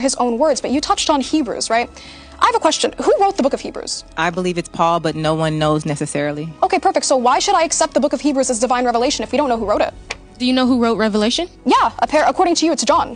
his own words, but you touched on Hebrews, right? I have a question. Who wrote the book of Hebrews? I believe it's Paul, but no one knows necessarily. Okay, perfect. So why should I accept the book of Hebrews as divine revelation if we don't know who wrote it? Do you know who wrote Revelation? Yeah, according to you, it's John.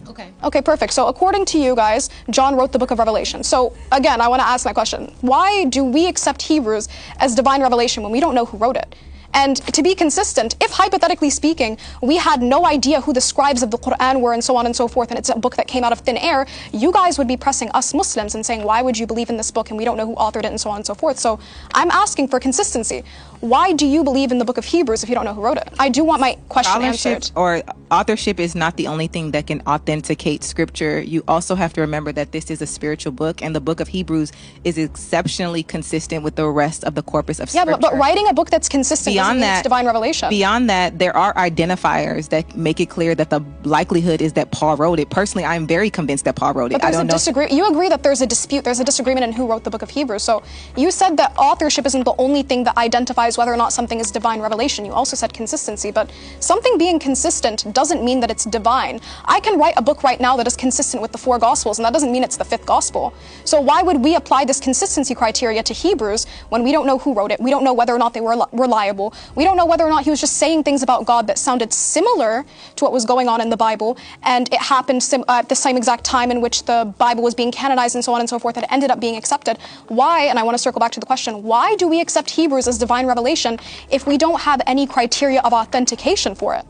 Okay. Okay, perfect. So according to you guys, John wrote the book of Revelation. So again, I want to ask my question. Why do we accept Hebrews as divine revelation when we don't know who wrote it? And to be consistent, if hypothetically speaking, we had no idea who the scribes of the Quran were and so on and so forth, and it's a book that came out of thin air, you guys would be pressing us Muslims and saying, why would you believe in this book and we don't know who authored it and so on and so forth. So I'm asking for consistency. Why do you believe in the book of Hebrews if you don't know who wrote it? I do want my question answered. Or authorship is not the only thing that can authenticate scripture. You also have to remember that this is a spiritual book, and the book of Hebrews is exceptionally consistent with the rest of the corpus of scripture. Yeah, but writing a book that's consistent doesn't mean it's divine revelation. Beyond that, there are identifiers that make it clear that the likelihood is that Paul wrote it. Personally, I'm very convinced that Paul wrote it. But you agree that there's a dispute, there's a disagreement in who wrote the book of Hebrews. So you said that authorship isn't the only thing that identifies whether or not something is divine revelation. You also said consistency, but something being consistent doesn't mean that it's divine. I can write a book right now that is consistent with the 4 Gospels, and that doesn't mean it's the 5th Gospel. So why would we apply this consistency criteria to Hebrews when we don't know who wrote it? We don't know whether or not they were reliable. We don't know whether or not he was just saying things about God that sounded similar to what was going on in the Bible, and it happened at the same exact time in which the Bible was being canonized and so on and so forth, and it ended up being accepted. Why, and I want to circle back to the question, why do we accept Hebrews as divine revelation if we don't have any criteria of authentication for it?